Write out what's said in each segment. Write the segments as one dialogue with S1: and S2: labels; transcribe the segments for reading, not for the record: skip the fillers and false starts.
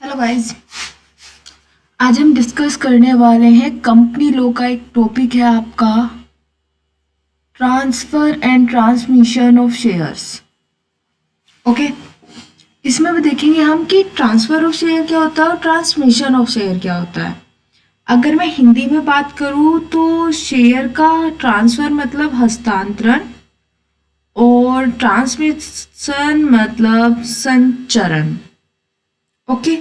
S1: Hello guys. आज हम discuss करने वाले हैं कंपनी लॉ का। एक टॉपिक है आपका transfer and transmission of shares. Okay, इसमें भी देखेंगे हम कि ट्रांसफर ऑफ शेयर क्या होता है और ट्रांसमिशन ऑफ शेयर क्या होता है। अगर मैं हिंदी में बात करूँ तो शेयर का ट्रांसफर मतलब हस्तांतरण और ट्रांसमिशन मतलब संचरण। ओके,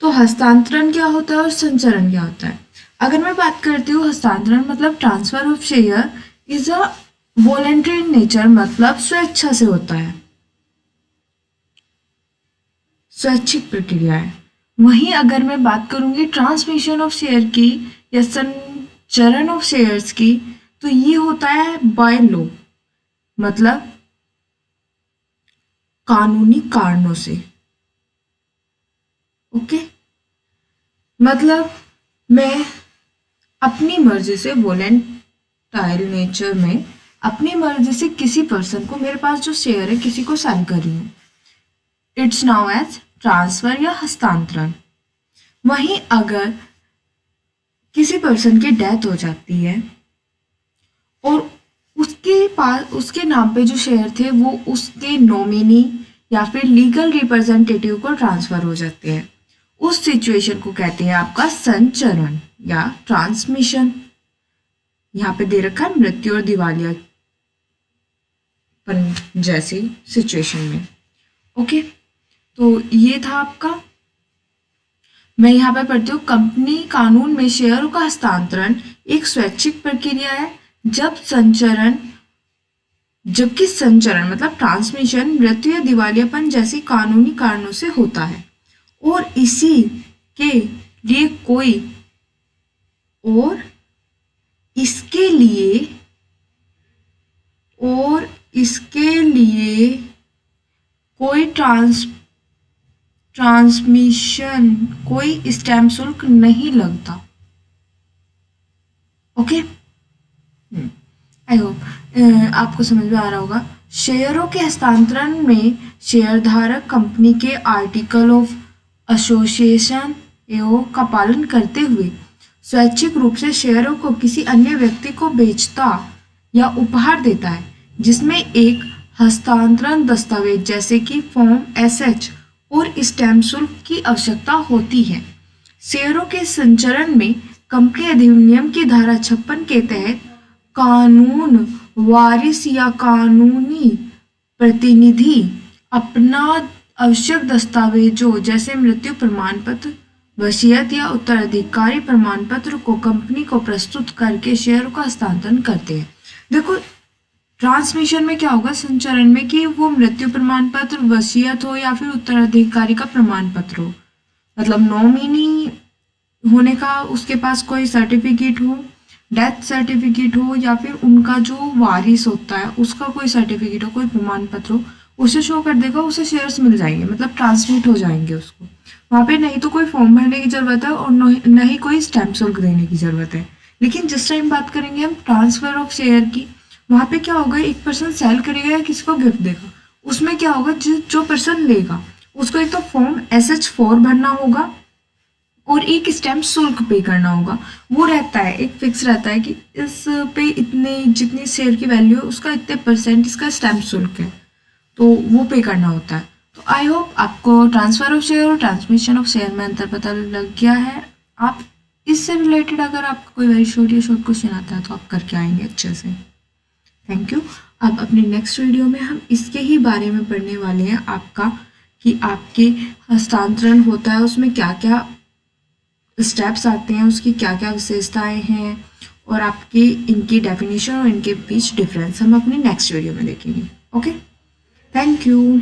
S1: तो हस्तांतरण क्या होता है और संचरण क्या होता है। अगर मैं बात करती हूँ हस्तांतरण मतलब transfer of share is a voluntary in nature, मतलब स्वेच्छा से होता है, स्वैच्छिक प्रक्रिया है। वहीं अगर मैं बात करूंगी ट्रांसमिशन ऑफ शेयर की या संचरण ऑफ शेयर्स की, तो ये होता है बाय लॉ, मतलब कानूनी कारणों से। ओके, मतलब मैं अपनी मर्जी से वोलेंटाइल नेचर में अपनी मर्जी से किसी पर्सन को, मेरे पास जो शेयर है किसी को सेल कर रही हूँ, इट्स नाउ एज ट्रांसफर या हस्तांतरण। वहीं अगर किसी पर्सन की डेथ हो जाती है और उसके पास उसके नाम पे जो शेयर थे वो उसके नॉमिनी या फिर लीगल रिप्रेजेंटेटिव को ट्रांसफर हो जाते हैं, उस सिचुएशन को कहते हैं आपका संचरण या ट्रांसमिशन। यहाँ पे दे रखा है मृत्यु और दिवालिया जैसी सिचुएशन में। ओके, तो ये था आपका। मैं यहाँ पे पढ़ती हूँ, कंपनी कानून में शेयरों का हस्तांतरण एक स्वैच्छिक प्रक्रिया है जबकि संचरण मतलब ट्रांसमिशन मृत्यु या दिवालियापन जैसी कानूनी कारणों से होता है और इसी के लिए कोई और इसके लिए और इसके लिए कोई ट्रांसमिशन कोई स्टैम्प शुल्क नहीं लगता। ओके, आई होप आपको समझ में आ रहा होगा। शेयरों के हस्तांतरण में शेयरधारक कंपनी के आर्टिकल ऑफ एसोसिएशन एओ का पालन करते हुए स्वैच्छिक रूप से शेयरों को किसी अन्य व्यक्ति को बेचता या उपहार देता है, जिसमें एक हस्तांतरण दस्तावेज जैसे कि फॉर्म एसएच और स्टैम्प शुल्क की आवश्यकता होती है। शेयरों के संचरण में कंपनी अधिनियम की धारा 56 के तहत कानून वारिस या कानूनी प्रतिनिधि अपना आवश्यक दस्तावेजों जैसे मृत्यु प्रमाण पत्र, वसीयत या उत्तराधिकारी प्रमाण पत्र को कंपनी को प्रस्तुत करके शेयरों का हस्तांतरण करते हैं। देखो, ट्रांसमिशन में क्या होगा संचरण में कि वो मृत्यु प्रमाण पत्र, वसीयत हो या फिर उत्तराधिकारी का प्रमाण पत्र हो, मतलब नॉमिनी होने का उसके पास कोई सर्टिफिकेट हो, डेथ सर्टिफिकेट हो या फिर उनका जो वारिस होता है उसका कोई सर्टिफिकेट हो, कोई प्रमाण पत्र हो, उसे शो कर देगा, उसे शेयर्स मिल जाएंगे, मतलब ट्रांसमिट हो जाएंगे उसको। वहाँ पे नहीं तो कोई फॉर्म भरने की जरूरत है और न ही कोई स्टैम्प शुल्क देने की जरूरत है। लेकिन जिस टाइम बात करेंगे हम ट्रांसफर ऑफ शेयर की, वहाँ पे क्या होगा, एक पर्सन सेल करेगा या किसी को गिफ्ट देगा, उसमें क्या होगा, जो पर्सन लेगा उसको एक तो फॉर्म SH4 भरना होगा और एक स्टैम्प शुल्क पे करना होगा। वो रहता है, एक फिक्स रहता है कि इस पे इतने जितनी शेयर की वैल्यू है उसका इतने % इसका स्टैम्प शुल्क है, तो वो पे करना होता है। तो आई होप आपको ट्रांसफर ऑफ शेयर और ट्रांसमिशन ऑफ शेयर में अंतर पता लग गया है। आप इससे रिलेटेड अगर आपको कोई वेरी शॉर्ट क्वेश्चन आता है तो आप करके आएंगे अच्छे से। Thank you. अब अपने नेक्स्ट वीडियो में हम इसके ही बारे में पढ़ने वाले हैं आपका, कि आपके हस्तांतरण होता है उसमें क्या क्या स्टेप्स आते हैं, उसकी क्या क्या विशेषताएं हैं और आपकी इनकी डेफिनेशन और इनके बीच डिफरेंस हम अपने नेक्स्ट वीडियो में देखेंगे। Okay, thank you.